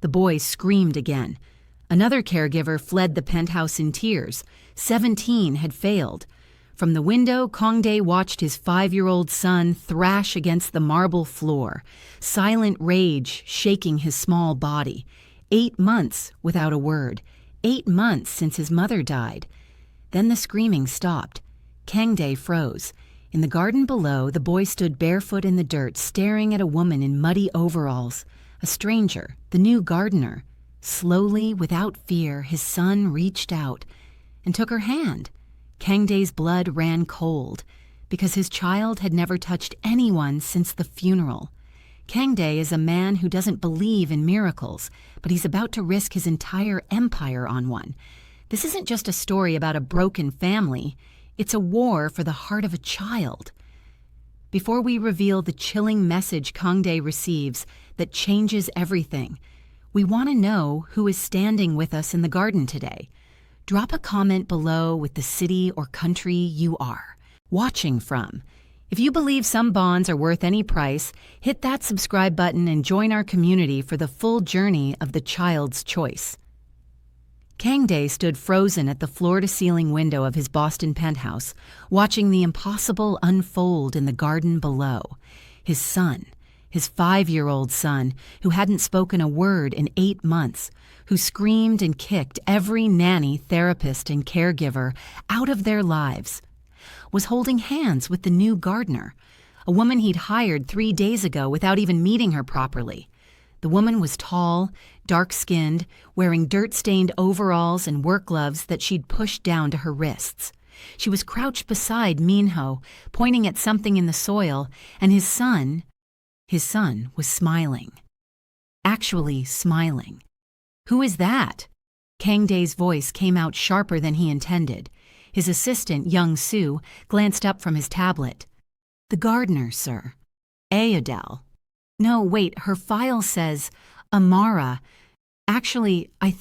The boy screamed again. Another caregiver fled the penthouse in tears. 17 had failed. From the window, Kang-Dae watched his 5-year-old son thrash against the marble floor, silent rage shaking his small body. 8 months without a word. 8 months since his mother died. Then the screaming stopped. Kang-Dae froze. In the garden below, the boy stood barefoot in the dirt, staring at a woman in muddy overalls. A stranger, the new gardener. Slowly, without fear, his son reached out and took her hand. Kang-Dae's blood ran cold, because his child had never touched anyone since the funeral. Kang-Dae is a man who doesn't believe in miracles, but he's about to risk his entire empire on one. This isn't just a story about a broken family, it's a war for the heart of a child. Before we reveal the chilling message Kang-Dae receives that changes everything, we want to know who is standing with us in the garden today. Drop a comment below with the city or country you are watching from. If you believe some bonds are worth any price, hit that subscribe button and join our community for the full journey of the child's choice. Kang-Dae stood frozen at the floor-to-ceiling window of his Boston penthouse, watching the impossible unfold in the garden below. His son, his 5-year-old son, who hadn't spoken a word in 8 months, who screamed and kicked every nanny, therapist, and caregiver out of their lives, was holding hands with the new gardener, a woman he'd hired 3 days ago without even meeting her properly. The woman was tall, dark-skinned, wearing dirt-stained overalls and work gloves that she'd pushed down to her wrists. She was crouched beside Minho, pointing at something in the soil, and his son was smiling. Actually smiling. "Who is that?" Kang-Dae's voice came out sharper than he intended. His assistant, young Sue, glanced up from his tablet. "The gardener, sir. Adele. No, wait, her file says Amara. Actually, I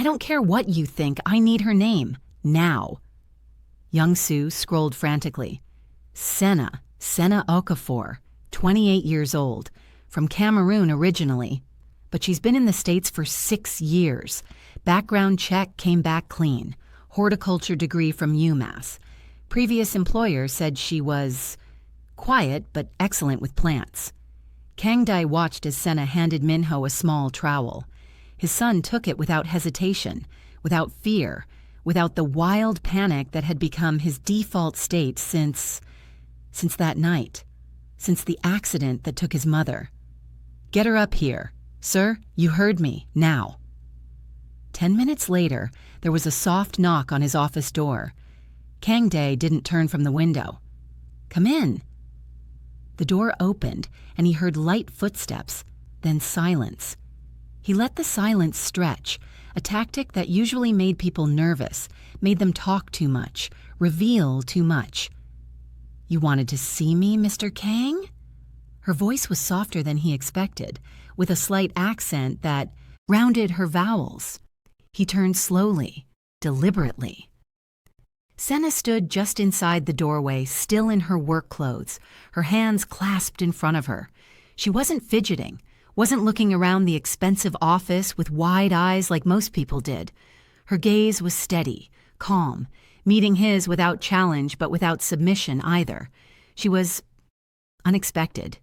don't care what you think, I need her name. Now." Young Sue scrolled frantically. Senna Okafor, 28 years old, from Cameroon originally, but she's been in the States for 6 years. Background check came back clean. Horticulture degree from UMass. Previous employer said she was quiet but excellent with plants. Kang-Dae watched as Senna handed Minho a small trowel. His son took it without hesitation, without fear, without the wild panic that had become his default state since that night, since the accident that took his mother. "Get her up here. Sir, you heard me. Now." 10 minutes later, there was a soft knock on his office door. Kang-Dae didn't turn from the window. "Come in." The door opened, and he heard light footsteps, then silence. He let the silence stretch, a tactic that usually made people nervous, made them talk too much, reveal too much. "You wanted to see me, Mr. Kang?" Her voice was softer than he expected, with a slight accent that rounded her vowels. He turned slowly, deliberately. Senna stood just inside the doorway, still in her work clothes, her hands clasped in front of her. She wasn't fidgeting, wasn't looking around the expensive office with wide eyes like most people did. Her gaze was steady, calm, meeting his without challenge but without submission either. She was unexpected.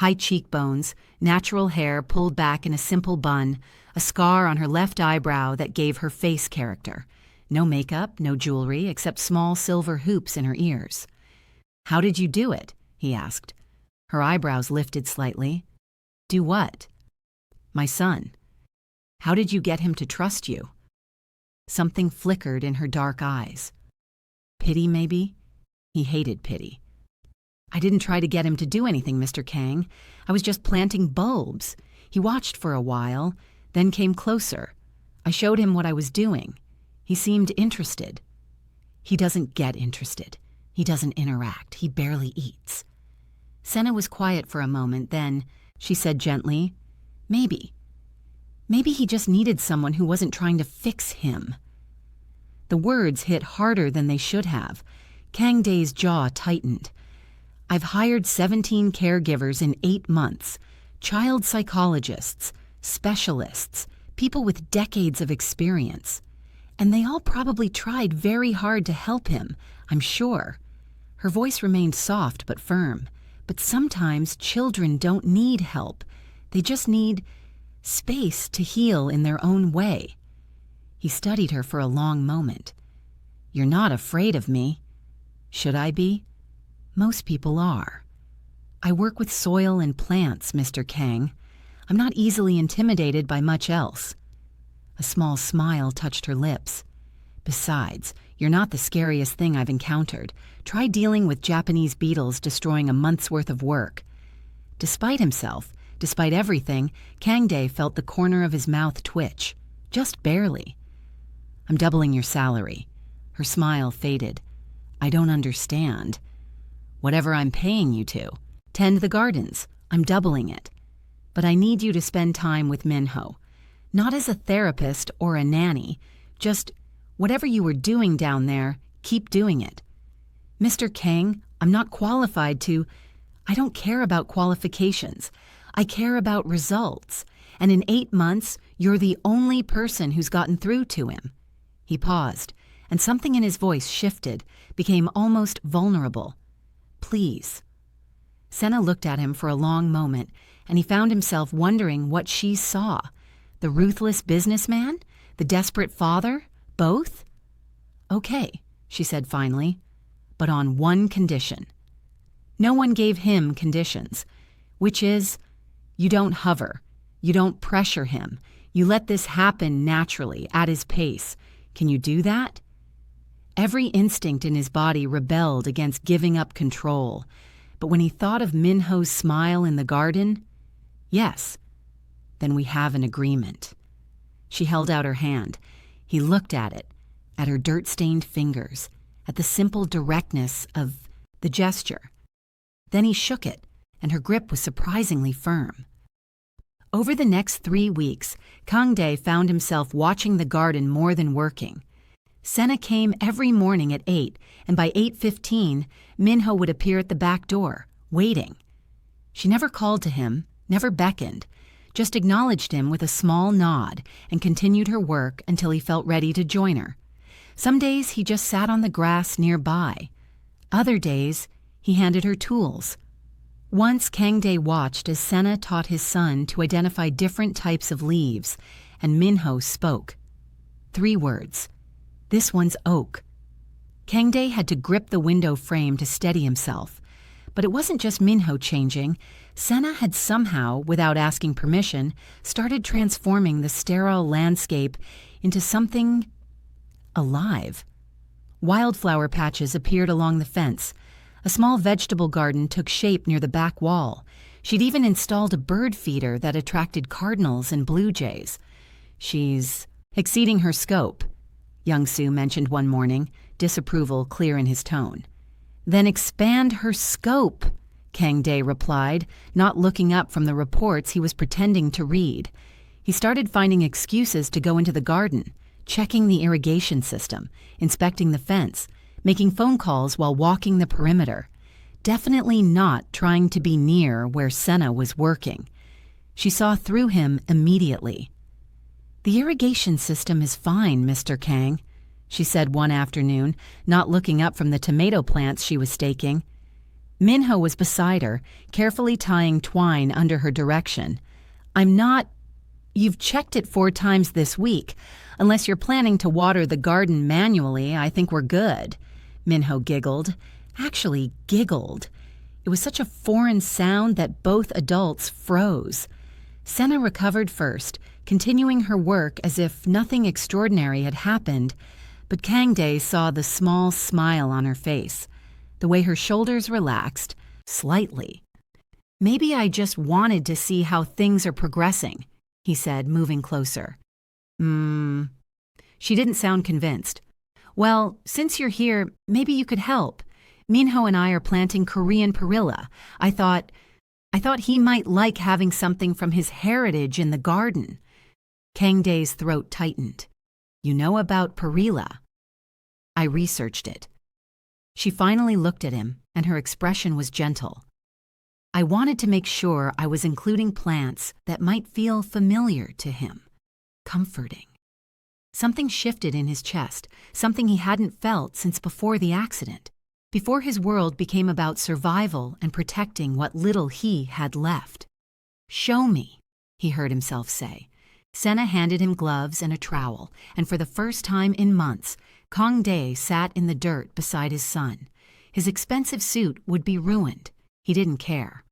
High cheekbones, natural hair pulled back in a simple bun, a scar on her left eyebrow that gave her face character. No makeup, no jewelry, except small silver hoops in her ears. "How did you do it?" he asked. Her eyebrows lifted slightly. "Do what?" "My son. How did you get him to trust you?" Something flickered in her dark eyes. Pity, maybe? He hated pity. "I didn't try to get him to do anything, Mr. Kang. I was just planting bulbs. He watched for a while, then came closer. I showed him what I was doing. He seemed interested." "He doesn't get interested. He doesn't interact. He barely eats." Senna was quiet for a moment, then she said gently, Maybe he just needed someone who wasn't trying to fix him." The words hit harder than they should have. Kang-Dae's jaw tightened. "I've hired 17 caregivers in 8 months, child psychologists, specialists, people with decades of experience. And they all probably tried very hard to help him, I'm sure. Her voice remained soft but firm. But sometimes children don't need help. They just need space to heal in their own way. He studied her for a long moment. You're not afraid of me. Should I be? Most people are. I work with soil and plants, Mr. Kang. I'm not easily intimidated by much else. A small smile touched her lips. Besides, you're not the scariest thing I've encountered. Try dealing with Japanese beetles destroying a month's worth of work. Despite himself, despite everything, Kang-Dae felt the corner of his mouth twitch. Just barely. I'm doubling your salary. Her smile faded. I don't understand. Whatever I'm paying you to. Tend the gardens. I'm doubling it. But I need you to spend time with Minho. Not as a therapist or a nanny. Just whatever you were doing down there, keep doing it. Mr. Kang, I'm not qualified to... I don't care about qualifications. I care about results. And in 8 months, you're the only person who's gotten through to him. He paused, and something in his voice shifted, became almost vulnerable. Please. Senna looked at him for a long moment, and he found himself wondering what she saw. The ruthless businessman? The desperate father? Both? Okay, she said finally, but on one condition. No one gave him conditions, which is, you don't hover, you don't pressure him, you let this happen naturally, at his pace. Can you do that? Every instinct in his body rebelled against giving up control, but when he thought of Minho's smile in the garden, yes, then we have an agreement. She held out her hand. He looked at it, at her dirt-stained fingers, at the simple directness of the gesture. Then he shook it, and her grip was surprisingly firm. Over the next 3 weeks, Kang-Dae found himself watching the garden more than working. Senna came every morning at 8, and by 8:15, Minho would appear at the back door, waiting. She never called to him, never beckoned, just acknowledged him with a small nod and continued her work until he felt ready to join her. Some days he just sat on the grass nearby. Other days, he handed her tools. Once Kang-Dae watched as Senna taught his son to identify different types of leaves, and Minho spoke. 3 words. This one's oak. Kang-Dae had to grip the window frame to steady himself. But it wasn't just Minho changing. Senna had somehow, without asking permission, started transforming the sterile landscape into something alive. Wildflower patches appeared along the fence. A small vegetable garden took shape near the back wall. She'd even installed a bird feeder that attracted cardinals and blue jays. She's exceeding her scope, Young-soo mentioned one morning, disapproval clear in his tone. Then expand her scope, Kang-Dae replied, not looking up from the reports he was pretending to read. He started finding excuses to go into the garden, checking the irrigation system, inspecting the fence, making phone calls while walking the perimeter. Definitely not trying to be near where Senna was working. She saw through him immediately. The irrigation system is fine, Mr. Kang, she said one afternoon, not looking up from the tomato plants she was staking. Minho was beside her, carefully tying twine under her direction. I'm not... You've checked it 4 times this week. Unless you're planning to water the garden manually, I think we're good. Minho giggled. Actually giggled. It was such a foreign sound that both adults froze. Senna recovered first, continuing her work as if nothing extraordinary had happened, but Kang-Dae saw the small smile on her face, the way her shoulders relaxed, slightly. Maybe I just wanted to see how things are progressing, he said, moving closer. She didn't sound convinced. Well, since you're here, maybe you could help. Minho and I are planting Korean perilla. I thought he might like having something from his heritage in the garden. Kang-Dae's throat tightened. You know about perilla? I researched it. She finally looked at him, and her expression was gentle. I wanted to make sure I was including plants that might feel familiar to him, comforting. Something shifted in his chest, something he hadn't felt since before the accident, before his world became about survival and protecting what little he had left. "Show me," he heard himself say. Senna handed him gloves and a trowel, and for the first time in months, Kang-Dae sat in the dirt beside his son. His expensive suit would be ruined. He didn't care.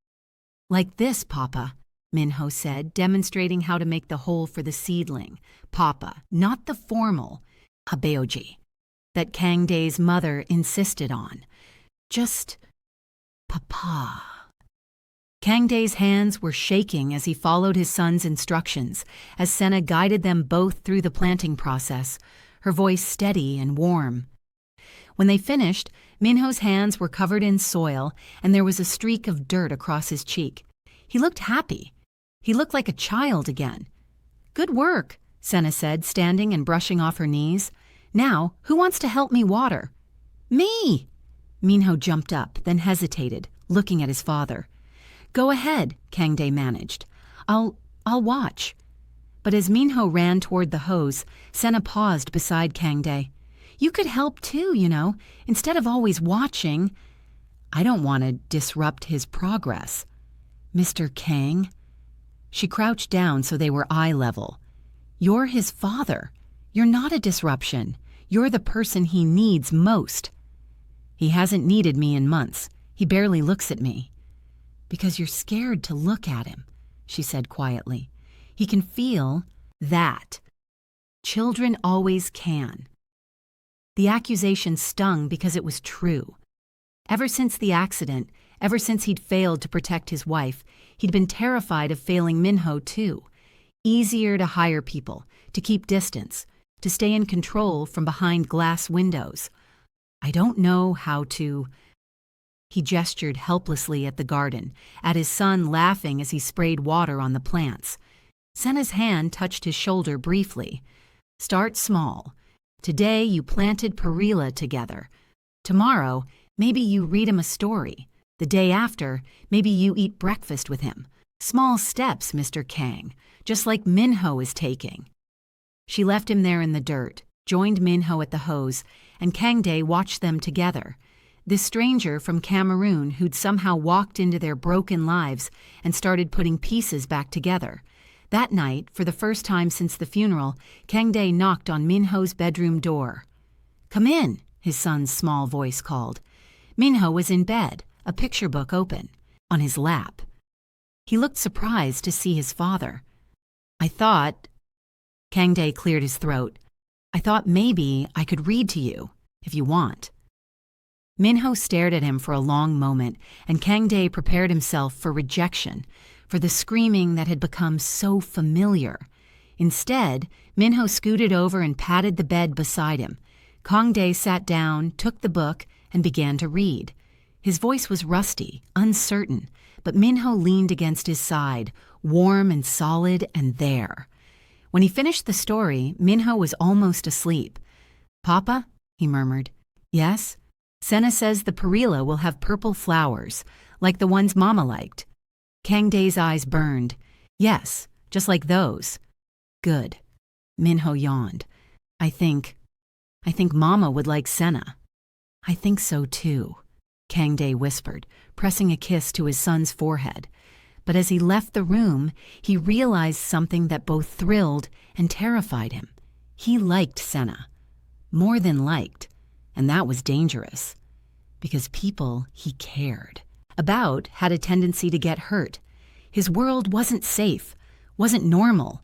"Like this, Papa," Minho said, demonstrating how to make the hole for the seedling. Papa, not the formal habeoji that Kang-Dae's mother insisted on. Just Papa. Kang-Dae's hands were shaking as he followed his son's instructions, as Senna guided them both through the planting process, her voice steady and warm. When they finished, Minho's hands were covered in soil, and there was a streak of dirt across his cheek. He looked happy. He looked like a child again. "Good work," Senna said, standing and brushing off her knees. "Now, who wants to help me water?" "Me!" Minho jumped up, then hesitated, looking at his father. "Go ahead," Kang-Dae managed. I'll watch." But as Minho ran toward the hose, Senna paused beside Kang-Dae. "You could help too, instead of always watching." "I don't want to disrupt his progress." "Mr. Kang?" She crouched down so they were eye level. "You're his father. You're not a disruption. You're the person he needs most." "He hasn't needed me in months. He barely looks at me." "Because you're scared to look at him," she said quietly. "He can feel that. Children always can." The accusation stung because it was true. Ever since the accident, ever since he'd failed to protect his wife, he'd been terrified of failing Minho too. Easier to hire people, to keep distance, to stay in control from behind glass windows. "I don't know how to..." He gestured helplessly at the garden, at his son laughing as he sprayed water on the plants. Senna's hand touched his shoulder briefly. "Start small. Today you planted perilla together. Tomorrow, maybe you read him a story. The day after, maybe you eat breakfast with him. Small steps, Mr. Kang, just like Minho is taking." She left him there in the dirt, joined Minho at the hose, and Kang-Dae watched them together. This stranger from Cameroon who'd somehow walked into their broken lives and started putting pieces back together. That night, for the first time since the funeral, Kang-Dae knocked on Minho's bedroom door. "Come in," his son's small voice called. Minho was in bed, a picture book open, on his lap. He looked surprised to see his father. "I thought..." Kang-Dae cleared his throat. "I thought maybe I could read to you, if you want." Minho stared at him for a long moment, and Kang-Dae prepared himself for rejection, for the screaming that had become so familiar. Instead, Minho scooted over and patted the bed beside him. Kang-Dae sat down, took the book, and began to read. His voice was rusty, uncertain, but Minho leaned against his side, warm and solid and there. When he finished the story, Minho was almost asleep. "Papa?" he murmured. "Yes?" "Senna says the perilla will have purple flowers, like the ones Mama liked." Kang-Dae's eyes burned. "Yes, just like those." "Good." Minho yawned. I think Mama would like Senna." "I think so too," Kang-Dae whispered, pressing a kiss to his son's forehead. But as he left the room, he realized something that both thrilled and terrified him. He liked Senna. More than liked. And that was dangerous. Because people he cared about had a tendency to get hurt. His world wasn't safe, wasn't normal.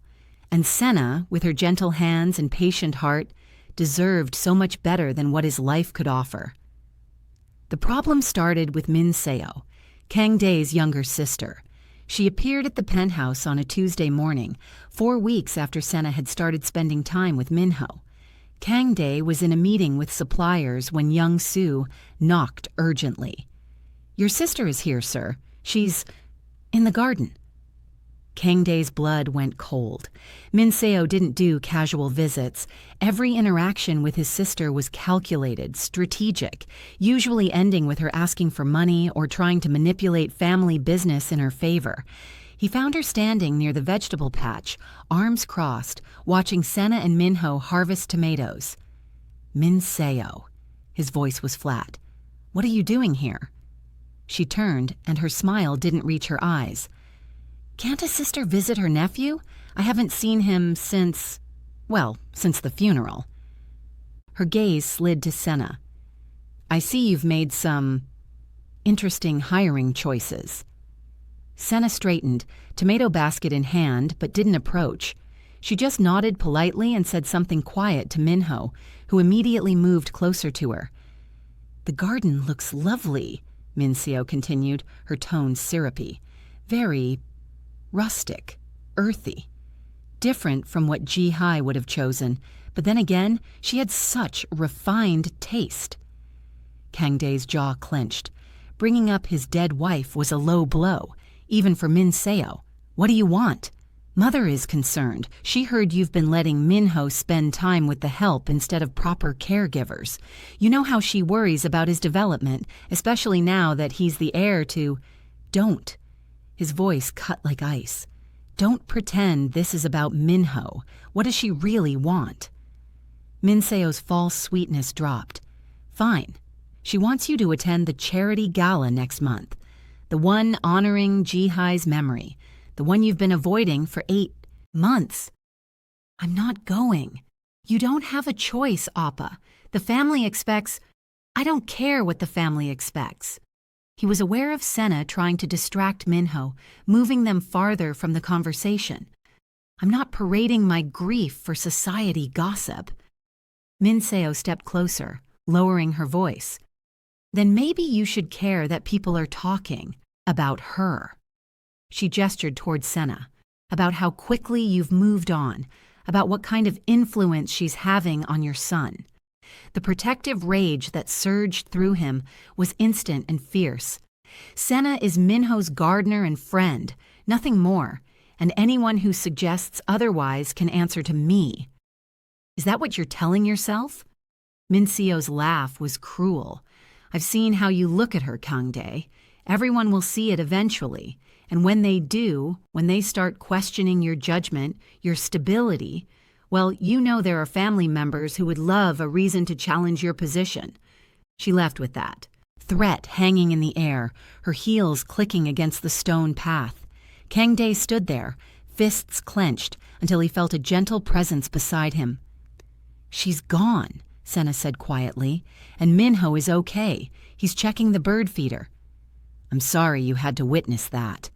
And Senna, with her gentle hands and patient heart, deserved so much better than what his life could offer. The problem started with Min Seo, Kang-Dae's younger sister. She appeared at the penthouse on a Tuesday morning, 4 weeks after Senna had started spending time with Minho. Kang-Dae was in a meeting with suppliers when young Sue knocked urgently. "Your sister is here, sir. She's in the garden." Kang-Dae's blood went cold. Minho didn't do casual visits. Every interaction with his sister was calculated, strategic, usually ending with her asking for money or trying to manipulate family business in her favor. He found her standing near the vegetable patch, arms crossed, watching Senna and Minho harvest tomatoes. Minho. His voice was flat. "What are you doing here?" She turned, and her smile didn't reach her eyes. "Can't a sister visit her nephew? I haven't seen him since the funeral." Her gaze slid to Senna. "I see you've made some interesting hiring choices." Senna straightened, tomato basket in hand, but didn't approach. She just nodded politely and said something quiet to Minho, who immediately moved closer to her. "The garden looks lovely," Minho continued, her tone syrupy. "Very rustic, earthy. Different from what Ji-hai would have chosen, but then again, she had such refined taste." Kang-Dae's jaw clenched. Bringing up his dead wife was a low blow, even for Minho. "What do you want?" "Mother is concerned. She heard you've been letting Minho spend time with the help instead of proper caregivers. You know how she worries about his development, especially now that he's the heir to—" "Don't." His voice cut like ice. "Don't pretend this is about Minho. What does she really want?" Minseo's false sweetness dropped. "Fine. She wants you to attend the charity gala next month. The one honoring Ji-hai's memory. The one you've been avoiding for 8 months. "I'm not going." "You don't have a choice, Appa. The family expects—" "I don't care what the family expects." He was aware of Senna trying to distract Minho, moving them farther from the conversation. "I'm not parading my grief for society gossip." Minho stepped closer, lowering her voice. "Then maybe you should care that people are talking about her." She gestured toward Senna, "about how quickly you've moved on, about what kind of influence she's having on your son." The protective rage that surged through him was instant and fierce. "Senna is Minho's gardener and friend, nothing more, and anyone who suggests otherwise can answer to me." "Is that what you're telling yourself?" Minseo's laugh was cruel. "I've seen how you look at her, Kang-Dae. Everyone will see it eventually, and when they do, when they start questioning your judgment, your stability, well, you know there are family members who would love a reason to challenge your position." She left with that, threat hanging in the air, her heels clicking against the stone path. Kang-Dae stood there, fists clenched, until he felt a gentle presence beside him. "She's gone," Senna said quietly, "and Minho is okay. He's checking the bird feeder." "I'm sorry you had to witness that."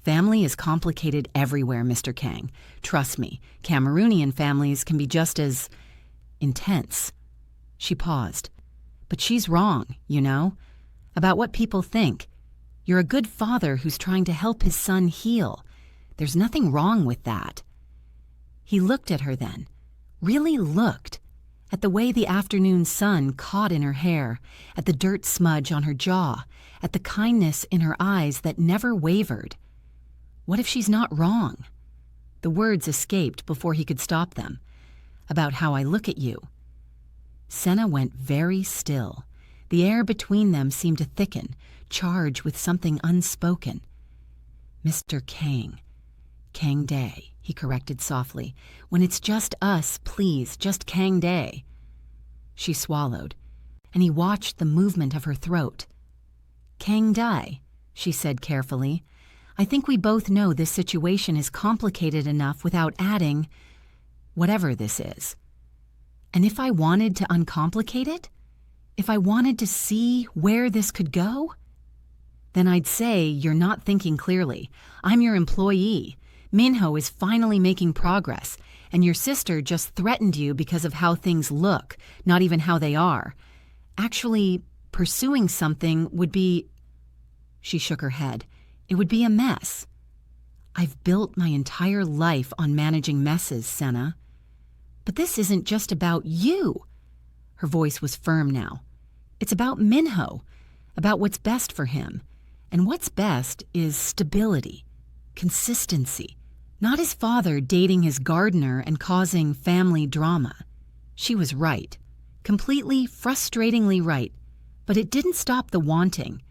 "Family is complicated everywhere, Mr. Kang. Trust me, Cameroonian families can be just as intense." She paused. "But she's wrong, you know, about what people think. You're a good father who's trying to help his son heal. There's nothing wrong with that." He looked at her then, really looked, at the way the afternoon sun caught in her hair, at the dirt smudge on her jaw, at the kindness in her eyes that never wavered. What if she's not wrong? The words escaped before he could stop them. "About how I look at you." Senna went very still. The air between them seemed to thicken, charged with something unspoken. "Mr. Kang. Kang-Dae," he corrected softly. "When it's just us, please, just Kang-Dae." She swallowed, and he watched the movement of her throat. "Kang-Dae," she said carefully. "I think we both know this situation is complicated enough without adding whatever this is. And if I wanted to uncomplicate it, if I wanted to see where this could go, then I'd say you're not thinking clearly. I'm your employee. Minho is finally making progress, and your sister just threatened you because of how things look, not even how they are. Actually, pursuing something would be—" She shook her head. "It would be a mess. I've built my entire life on managing messes, Senna. But this isn't just about you." Her voice was firm now. "It's about Minho, about what's best for him. And what's best is stability, Consistency. Not his father dating his gardener and causing family drama. She was right. Completely, frustratingly right. But it didn't stop the wanting.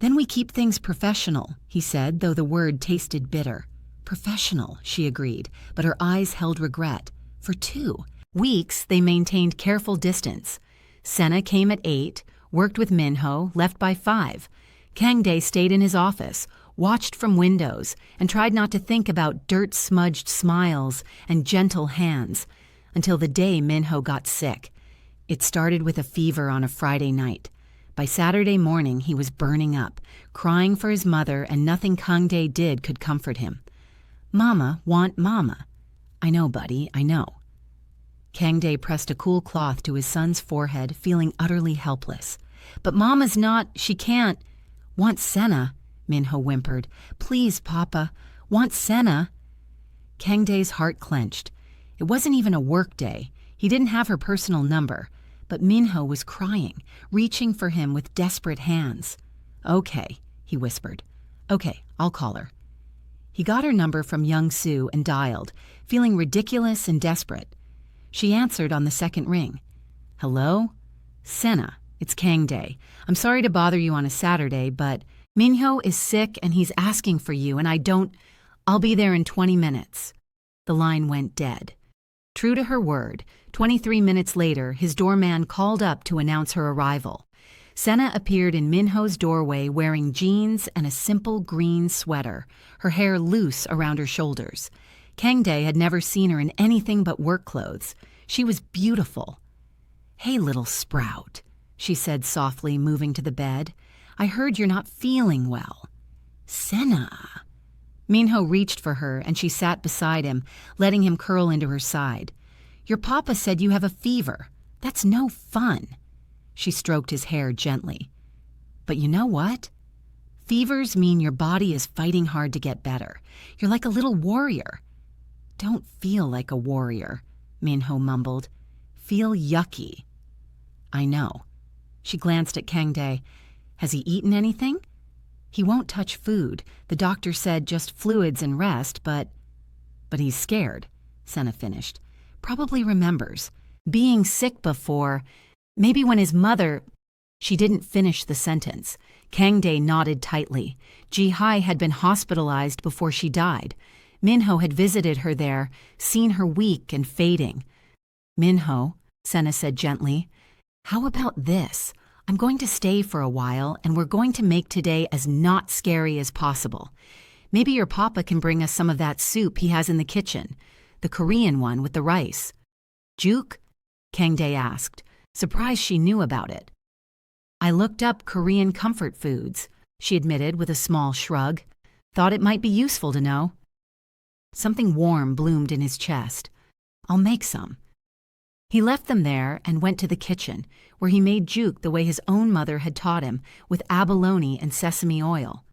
Then we keep things professional, he said, though the word tasted bitter. Professional, she agreed, but her eyes held regret. For 2 weeks, they maintained careful distance. Senna came at 8, worked with Minho, left by 5. Kang-Dae stayed in his office, watched from windows, and tried not to think about dirt-smudged smiles and gentle hands, until the day Minho got sick. It started with a fever on a Friday night. By Saturday morning, he was burning up, crying for his mother, and nothing Kang-Dae did could comfort him. "Mama want mama." "I know, buddy, I know." Kang-Dae pressed a cool cloth to his son's forehead, feeling utterly helpless. "But Mama's not, she can't." "Want Senna," Minho whimpered. "Please, Papa, want Senna." Kang-Dae's heart clenched. It wasn't even a work day. He didn't have her personal number, but Minho was crying, reaching for him with desperate hands. "Okay," he whispered. "Okay, I'll call her." He got her number from young Sue and dialed, feeling ridiculous and desperate. She answered on the second ring. "Hello? Senna, it's Kang-Dae. I'm sorry to bother you on a Saturday, but Minho is sick and he's asking for you, and I'll be there in 20 minutes. The line went dead. True to her word, 23 minutes later, his doorman called up to announce her arrival. Senna appeared in Minho's doorway wearing jeans and a simple green sweater, her hair loose around her shoulders. Kang-Dae had never seen her in anything but work clothes. She was beautiful. "Hey, little sprout," she said softly, moving to the bed. "I heard you're not feeling well." "Senna." Minho reached for her, and she sat beside him, letting him curl into her side. "Your papa said you have a fever. That's no fun." She stroked his hair gently. "But you know what? Fevers mean your body is fighting hard to get better. You're like a little warrior." "Don't feel like a warrior," Minho mumbled. "Feel yucky." "I know." She glanced at Kang-Dae. "Has he eaten anything?" "He won't touch food. The doctor said just fluids and rest, but he's scared," Senna finished. "Probably remembers. Being sick before. Maybe when his mother—" She didn't finish the sentence. Kang-Dae nodded tightly. Ji-hai had been hospitalized before she died. Minho had visited her there, seen her weak and fading. "Minho," Senna said gently, "how about this? I'm going to stay for a while, and we're going to make today as not scary as possible. Maybe your papa can bring us some of that soup he has in the kitchen, the Korean one with the rice." "Juk?" Kang-Dae asked, surprised she knew about it. "I looked up Korean comfort foods," she admitted with a small shrug. "Thought it might be useful to know." Something warm bloomed in his chest. "I'll make some." He left them there and went to the kitchen, where he made juk the way his own mother had taught him, with abalone and sesame oil.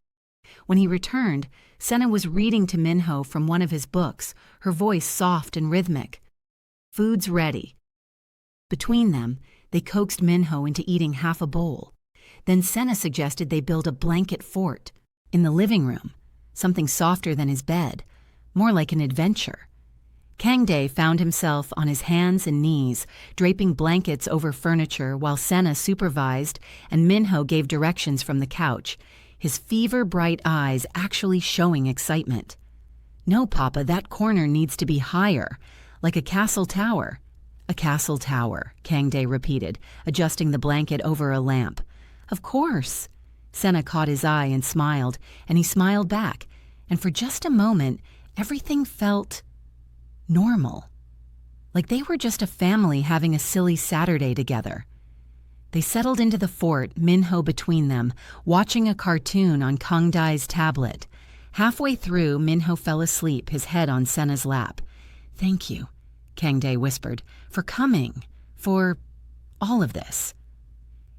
When he returned, Senna was reading to Minho from one of his books, her voice soft and rhythmic. "Food's ready." Between them, they coaxed Minho into eating half a bowl. Then Senna suggested they build a blanket fort in the living room, something softer than his bed, more like an adventure. Kang-Dae found himself on his hands and knees, draping blankets over furniture while Senna supervised and Minho gave directions from the couch, his fever-bright eyes actually showing excitement. "No, Papa, that corner needs to be higher, like a castle tower." "A castle tower," Kang-Dae repeated, adjusting the blanket over a lamp. "Of course." Senna caught his eye and he smiled back, and for just a moment, everything felt normal. Like they were just a family having a silly Saturday together. They settled into the fort, Minho between them, watching a cartoon on Kang-Dae's tablet. Halfway through, Minho fell asleep, his head on Senna's lap. "Thank you," Kang-Dae whispered, "for coming, for all of this."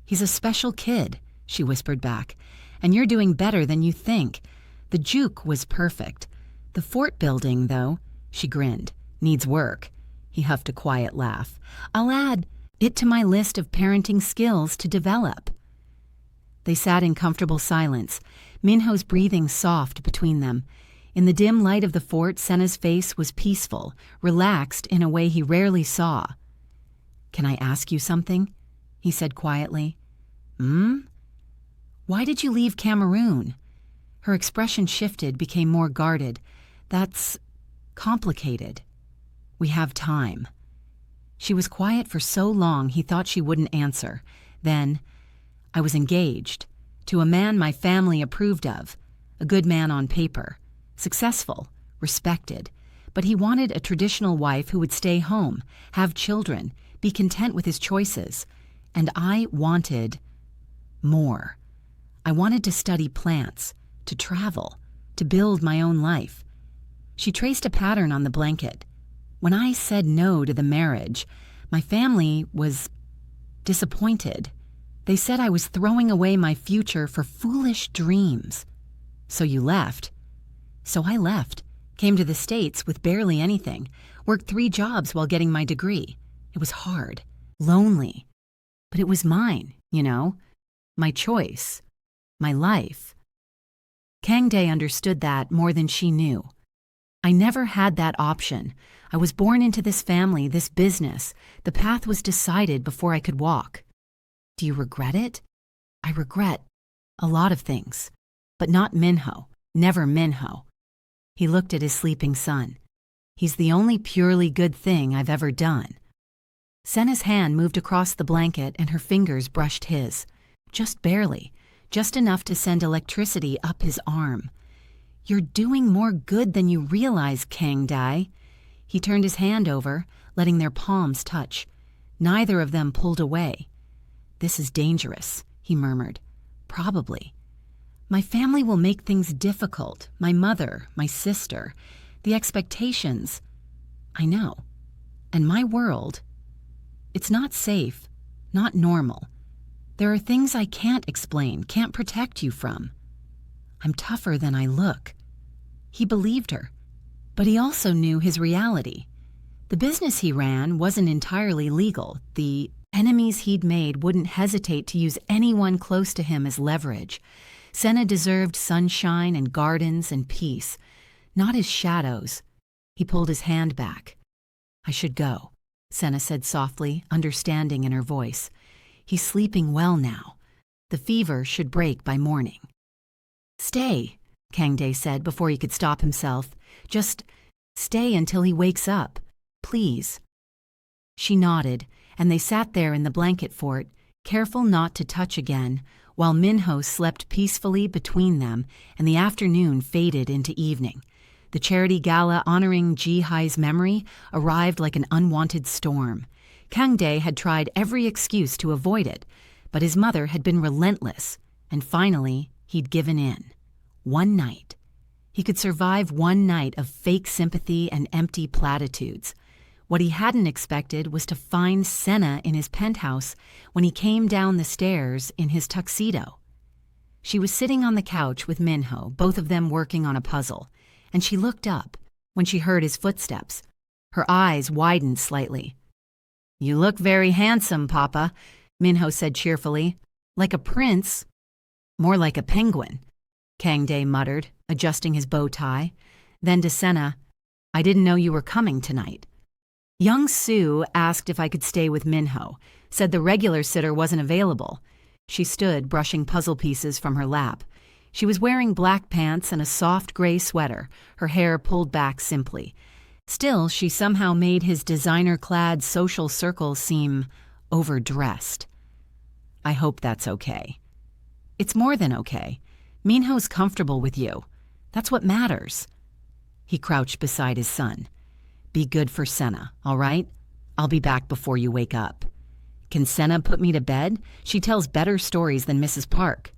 "He's a special kid," she whispered back, "and you're doing better than you think. The juk was perfect. The fort building, though," she grinned, "needs work." He huffed a quiet laugh. "I'll add it to my list of parenting skills to develop." They sat in comfortable silence, Minho's breathing soft between them. In the dim light of the fort, Senna's face was peaceful, relaxed in a way he rarely saw. "Can I ask you something?" he said quietly. Why did you leave Cameroon?" Her expression shifted, became more guarded. "That's complicated. We have time." She was quiet for so long he thought she wouldn't answer. Then, "I was engaged to a man my family approved of, a good man on paper, successful, respected, but he wanted a traditional wife who would stay home, have children, be content with his choices. And I wanted more. I wanted to study plants, to travel, to build my own life." She traced a pattern on the blanket. "When I said no to the marriage, my family was disappointed. They said I was throwing away my future for foolish dreams. So you left." "So I left, came to the States with barely anything, worked 3 jobs while getting my degree. It was hard, lonely. But it was mine, you know, my choice, my life." Kang-Dae understood that more than she knew. "I never had that option. I was born into this family, this business. The path was decided before I could walk." "Do you regret it?" "I regret a lot of things, but not Minho, never Minho." He looked at his sleeping son. "He's the only purely good thing I've ever done." Senna's hand moved across the blanket and her fingers brushed his. Just barely, just enough to send electricity up his arm. "You're doing more good than you realize, Kang-Dae." He turned his hand over, letting their palms touch. Neither of them pulled away. "This is dangerous," he murmured. "Probably. My family will make things difficult. My mother, my sister, the expectations. I know. And my world. It's not safe, not normal. There are things I can't explain, can't protect you from. I'm tougher than I look." He believed her, but he also knew his reality. The business he ran wasn't entirely legal. The enemies he'd made wouldn't hesitate to use anyone close to him as leverage. Senna deserved sunshine and gardens and peace, not his shadows. He pulled his hand back. "I should go," Senna said softly, understanding in her voice. "He's sleeping well now. The fever should break by morning." "Stay," Kang-Dae said before he could stop himself. "Just stay until he wakes up, please." She nodded, and they sat there in the blanket fort, careful not to touch again, while Minho slept peacefully between them and the afternoon faded into evening. The charity gala honoring Ji-Hai's memory arrived like an unwanted storm. Kang-Dae had tried every excuse to avoid it, but his mother had been relentless, and finally he'd given in. One night. He could survive one night of fake sympathy and empty platitudes. What he hadn't expected was to find Senna in his penthouse when he came down the stairs in his tuxedo. She was sitting on the couch with Minho, both of them working on a puzzle, and she looked up when she heard his footsteps. Her eyes widened slightly. "You look very handsome, Papa," Minho said cheerfully. "Like a prince." "More like a penguin," Kang-Dae muttered, adjusting his bow tie. Then to Senna, "I didn't know you were coming tonight." Young Sue asked if I could stay with Minho, said the regular sitter wasn't available. She stood, brushing puzzle pieces from her lap. She was wearing black pants and a soft gray sweater, her hair pulled back simply. Still, she somehow made his designer-clad social circle seem overdressed. "I hope that's okay." "It's more than okay. Minho's comfortable with you. That's what matters." He crouched beside his son. "Be good for Senna, all right? I'll be back before you wake up." "Can Senna put me to bed? She tells better stories than Mrs. Park."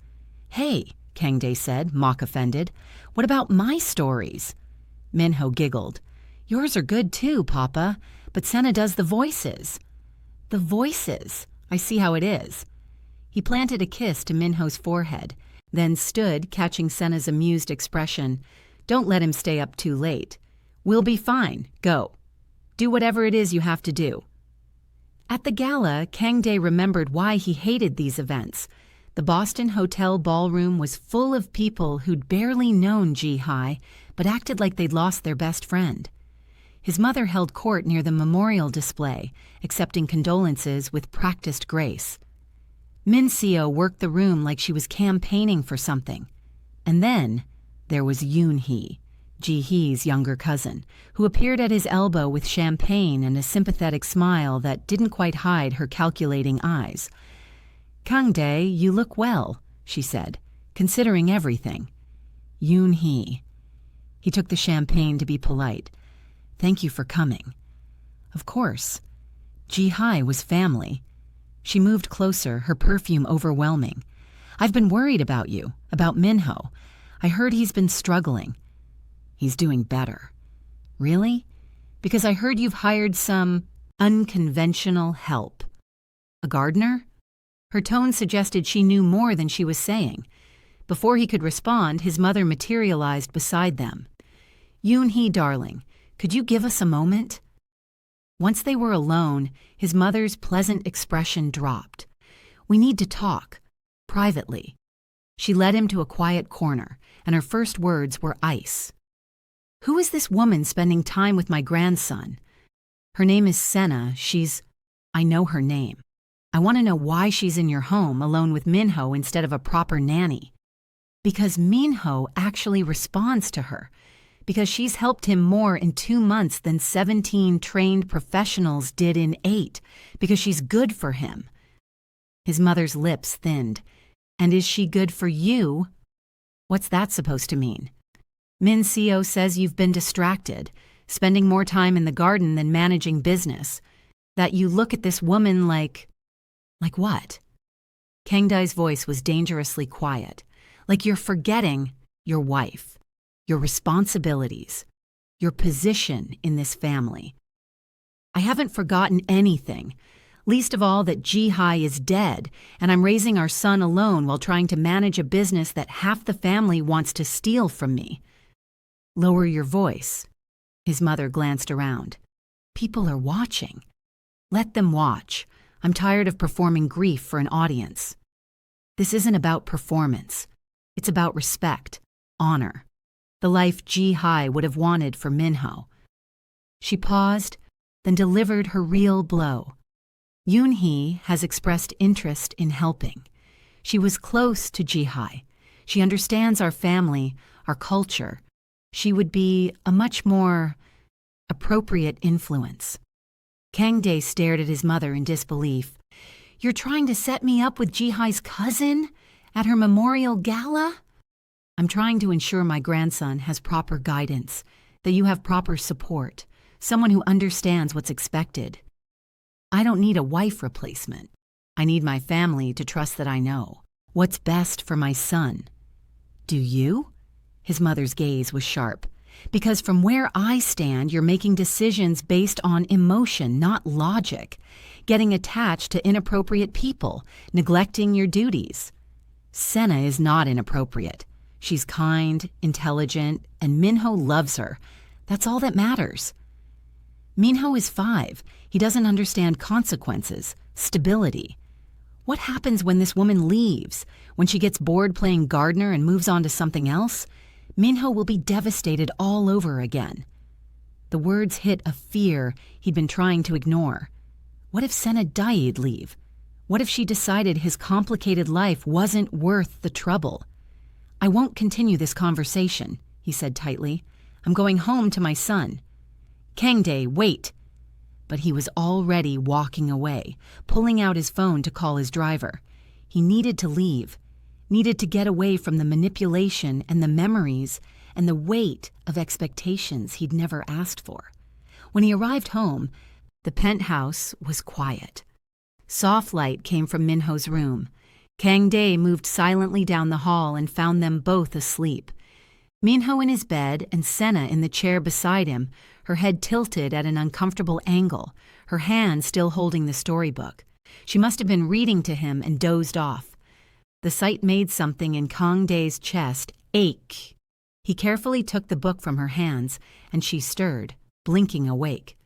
"Hey," Kang-Dae said, mock offended. "What about my stories?" Minho giggled. "Yours are good too, Papa, but Senna does the voices." "The voices. I see how it is." He planted a kiss to Minho's forehead, then stood, catching Senna's amused expression. "Don't let him stay up too late. We'll be fine. Go. Do whatever it is you have to do." At the gala, Kang-Dae remembered why he hated these events. The Boston Hotel ballroom was full of people who'd barely known Ji-hai, but acted like they'd lost their best friend. His mother held court near the memorial display, accepting condolences with practiced grace. Minho worked the room like she was campaigning for something. And then there was Yoon-hee, Ji-hee's younger cousin, who appeared at his elbow with champagne and a sympathetic smile that didn't quite hide her calculating eyes. "Kang-Dae, you look well," she said, "considering everything." Yoon-hee. He took the champagne to be polite. "Thank you for coming." Of course. Ji-hai was family. She moved closer, her perfume overwhelming. "I've been worried about you, about Minho. I heard he's been struggling." "He's doing better." "Really? Because I heard you've hired some unconventional help." "A gardener?" Her tone suggested she knew more than she was saying. Before he could respond, his mother materialized beside them. "Yoon-hee, darling, could you give us a moment?" Once they were alone, his mother's pleasant expression dropped. "We need to talk, privately." She led him to a quiet corner, and her first words were ice. "Who is this woman spending time with my grandson?" "Her name is Senna. I know her name. I want to know why she's in your home alone with Minho instead of a proper nanny." "Because Minho actually responds to her. Because she's helped him more in 2 months than 17 trained professionals did in 8. Because she's good for him." His mother's lips thinned. "And is she good for you?" "What's that supposed to mean?" "Minho says you've been distracted, spending more time in the garden than managing business. That you look at this woman like..." "Like what?" Kang-Dae's voice was dangerously quiet. "Like you're forgetting your wife, your responsibilities, your position in this family." "I haven't forgotten anything. Least of all that Ji-hai is dead, and I'm raising our son alone while trying to manage a business that half the family wants to steal from me." "Lower your voice." His mother glanced around. "People are watching." "Let them watch. I'm tired of performing grief for an audience." "This isn't about performance. It's about respect, honor. The life Ji-hai would have wanted for Minho." She paused, then delivered her real blow. Yoon-hee has expressed interest in helping. She was close to Ji-hai. She understands our family, our culture. She would be a much more appropriate influence. Kang-Dae stared at his mother in disbelief. "You're trying to set me up with Ji-hai's cousin? At her memorial gala?" "I'm trying to ensure my grandson has proper guidance, that you have proper support, someone who understands what's expected. I don't need a wife replacement. I need my family to trust that I know what's best for my son." "Do you?" His mother's gaze was sharp. "Because from where I stand, you're making decisions based on emotion, not logic, getting attached to inappropriate people, neglecting your duties." "Senna is not inappropriate. She's kind, intelligent, and Minho loves her. That's all that matters." "Minho is 5. He doesn't understand consequences, stability. What happens when this woman leaves? When she gets bored playing gardener and moves on to something else? Minho will be devastated all over again." The words hit a fear he'd been trying to ignore. What if Senna died leave? What if she decided his complicated life wasn't worth the trouble? "I won't continue this conversation," he said tightly. "I'm going home to my son." "Kang-Dae, wait!" But he was already walking away, pulling out his phone to call his driver. He needed to leave, needed to get away from the manipulation and the memories and the weight of expectations he'd never asked for. When he arrived home, the penthouse was quiet. Soft light came from Minho's room. Kang-Dae moved silently down the hall and found them both asleep. Minho in his bed and Senna in the chair beside him, her head tilted at an uncomfortable angle, her hand still holding the storybook. She must have been reading to him and dozed off. The sight made something in Kang-Dae's chest ache. He carefully took the book from her hands, and she stirred, blinking awake.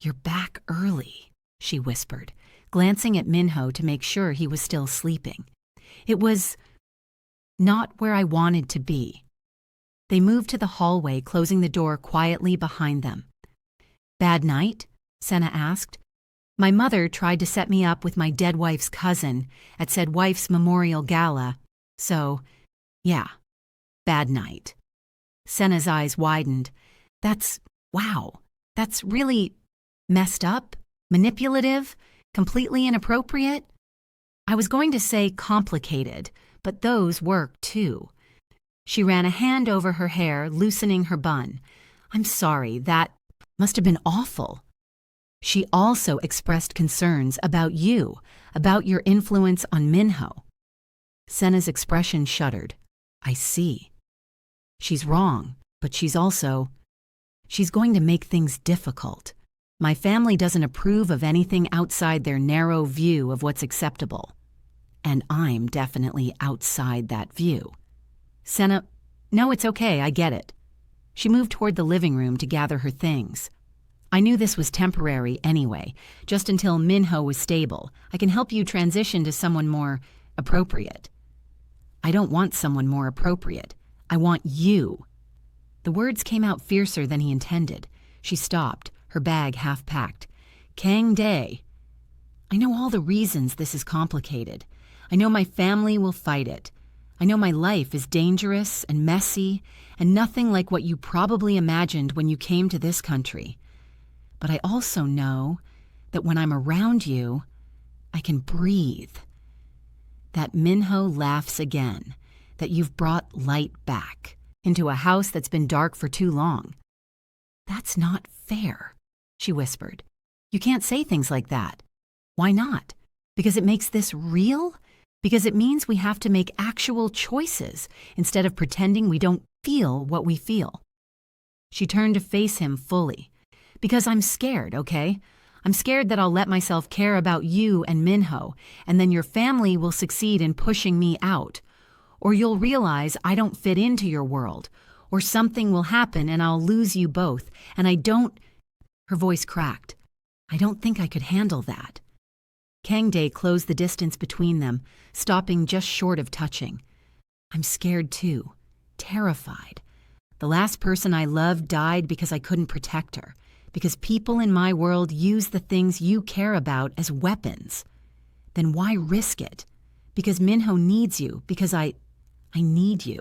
"You're back early," she whispered, glancing at Minho to make sure he was still sleeping. It was not where I wanted to be. They moved to the hallway, closing the door quietly behind them. "Bad night?" Senna asked. "My mother tried to set me up with my dead wife's cousin at said wife's memorial gala, so, yeah, bad night." Senna's eyes widened. Wow, that's really messed up, manipulative, completely inappropriate. I was going to say complicated, but those work too. She ran a hand over her hair, loosening her bun. "I'm sorry, that must have been awful." She also expressed concerns about you, about your influence on Minho. Senna's expression shuddered. "I see. She's wrong, but she's going to make things difficult. My family doesn't approve of anything outside their narrow view of what's acceptable. And I'm definitely outside that view." Senna, "No, it's okay, I get it." She moved toward the living room to gather her things. "I knew this was temporary anyway, just until Minho was stable. I can help you transition to someone more appropriate." "I don't want someone more appropriate. I want you." The words came out fiercer than he intended. She stopped, her bag half packed. "Kang-Dae, I know all the reasons this is complicated. I know my family will fight it. I know my life is dangerous and messy and nothing like what you probably imagined when you came to this country. But I also know that when I'm around you, I can breathe. That Minho laughs again, that you've brought light back into a house that's been dark for too long." "That's not fair," she whispered. "You can't say things like that." "Why not? Because it makes this real? Because it means we have to make actual choices instead of pretending we don't feel what we feel." She turned to face him fully. "Because I'm scared, okay? I'm scared that I'll let myself care about you and Minho, and then your family will succeed in pushing me out. Or you'll realize I don't fit into your world, or something will happen and I'll lose you both, and I don't—" Her voice cracked. "I don't think I could handle that." Kang-Dae closed the distance between them, stopping just short of touching. "I'm scared too, terrified. The last person I loved died because I couldn't protect her, because people in my world use the things you care about as weapons. Then why risk it? Because Minho needs you, because I need you.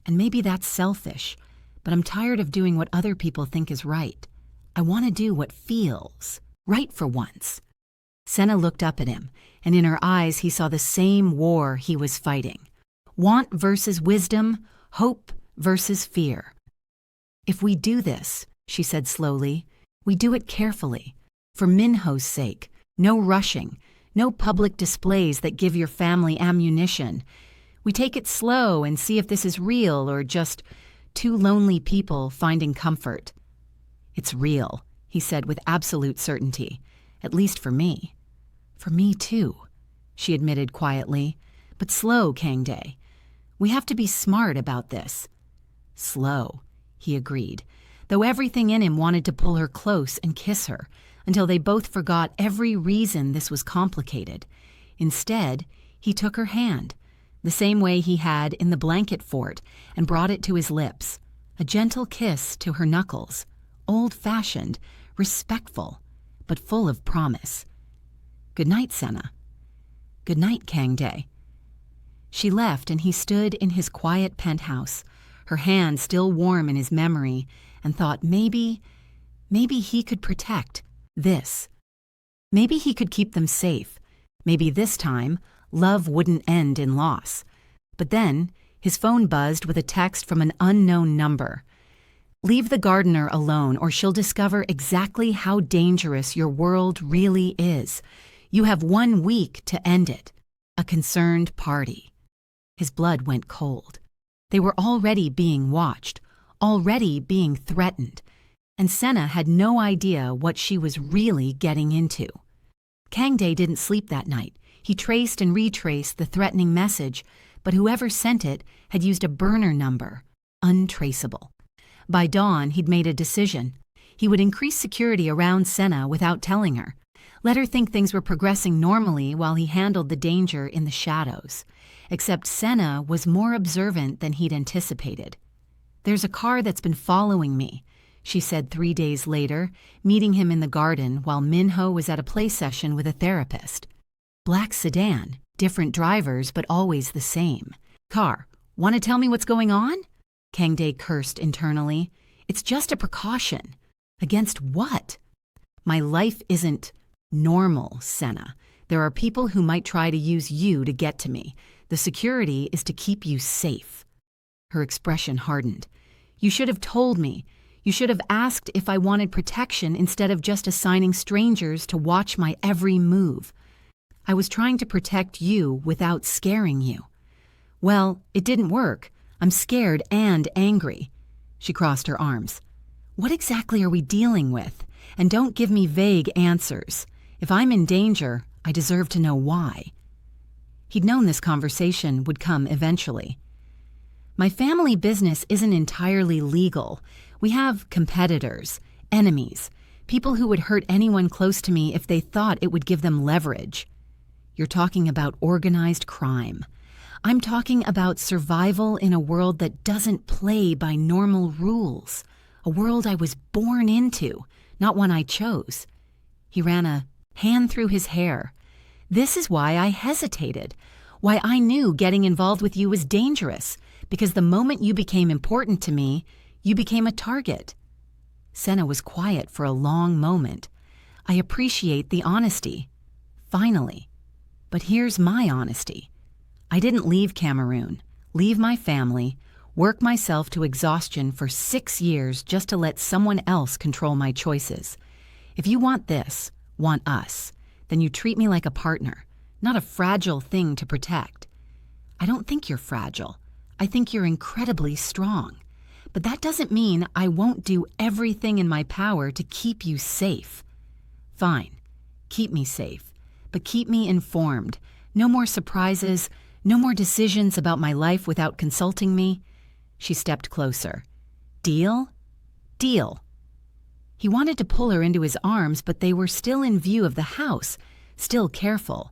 And maybe that's selfish, but I'm tired of doing what other people think is right. I want to do what feels right for once." Senna looked up at him, and in her eyes he saw the same war he was fighting. Want versus wisdom, hope versus fear. "If we do this," she said slowly, "we do it carefully. For Minho's sake, no rushing, no public displays that give your family ammunition. We take it slow and see if this is real or just two lonely people finding comfort." "It's real," he said with absolute certainty, "at least for me." "For me too," she admitted quietly. "But slow, Kang-Dae. We have to be smart about this." "Slow," he agreed, though everything in him wanted to pull her close and kiss her, until they both forgot every reason this was complicated. Instead, he took her hand, the same way he had in the blanket fort, and brought it to his lips, a gentle kiss to her knuckles, old-fashioned, respectful, but full of promise. "Good night, Senna." "Good night, Kang-Dae." She left, and he stood in his quiet penthouse, her hand still warm in his memory, and thought maybe he could protect this. Maybe he could keep them safe. Maybe this time, love wouldn't end in loss. But then, his phone buzzed with a text from an unknown number. "Leave the gardener alone, or she'll discover exactly how dangerous your world really is. You have 1 week to end it. A concerned party." His blood went cold. They were already being watched, already being threatened, and Senna had no idea what she was really getting into. Kang-Dae didn't sleep that night. He traced and retraced the threatening message, but whoever sent it had used a burner number, untraceable. By dawn, he'd made a decision. He would increase security around Senna without telling her. Let her think things were progressing normally while he handled the danger in the shadows. Except Senna was more observant than he'd anticipated. "There's a car that's been following me," she said 3 days later, meeting him in the garden while Minho was at a play session with a therapist. "Black sedan, different drivers but always the same. Car, want to tell me what's going on?" Kang-Dae cursed internally. "It's just a precaution." "Against what?" "My life isn't normal, Senna. There are people who might try to use you to get to me. The security is to keep you safe." Her expression hardened. "You should have told me. You should have asked if I wanted protection instead of just assigning strangers to watch my every move. I was trying to protect you without scaring you." "Well, it didn't work. I'm scared and angry." She crossed her arms. "What exactly are we dealing with? And don't give me vague answers. If I'm in danger, I deserve to know why." He'd known this conversation would come eventually. "My family business isn't entirely legal. We have competitors, enemies, people who would hurt anyone close to me if they thought it would give them leverage." "You're talking about organized crime. I'm talking about survival in a world that doesn't play by normal rules. A world I was born into, not one I chose." He ran a hand through his hair. "This is why I hesitated, why I knew getting involved with you was dangerous, because the moment you became important to me, you became a target." Senna was quiet for a long moment. "I appreciate the honesty." Finally. "But here's my honesty. I didn't leave Cameroon, leave my family, work myself to exhaustion for 6 years just to let someone else control my choices. If you want this, want us, then you treat me like a partner, not a fragile thing to protect. I don't think you're fragile. I think you're incredibly strong. But that doesn't mean I won't do everything in my power to keep you safe." "Fine, keep me safe, but keep me informed. No more surprises, no more decisions about my life without consulting me." She stepped closer. "Deal?" "Deal." He wanted to pull her into his arms, but they were still in view of the house, still careful.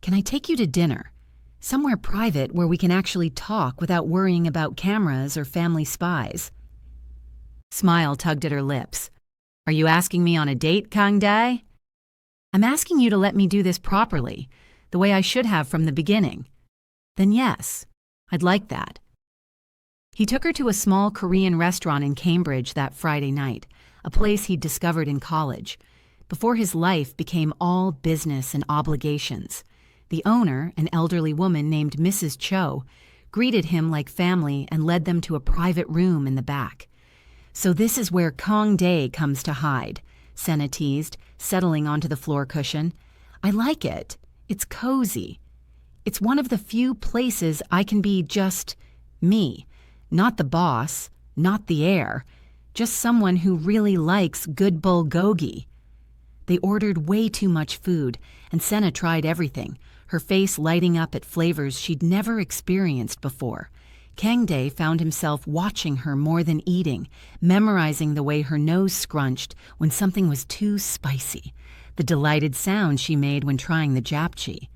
"Can I take you to dinner? Somewhere private where we can actually talk without worrying about cameras or family spies?" Smile tugged at her lips. "Are you asking me on a date, Kang-Dae?" "I'm asking you to let me do this properly, the way I should have from the beginning." "Then yes, I'd like that." He took her to a small Korean restaurant in Cambridge that Friday night, a place he'd discovered in college, before his life became all business and obligations. The owner, an elderly woman named Mrs. Cho, greeted him like family and led them to a private room in the back. "So this is where Kang-Dae comes to hide," Senna teased, settling onto the floor cushion. "I like it. It's cozy. It's one of the few places I can be just me, not the boss, not the heir, just someone who really likes good bulgogi." They ordered way too much food, and Senna tried everything, her face lighting up at flavors she'd never experienced before. Kang-Dae found himself watching her more than eating, memorizing the way her nose scrunched when something was too spicy, the delighted sound she made when trying the japchae.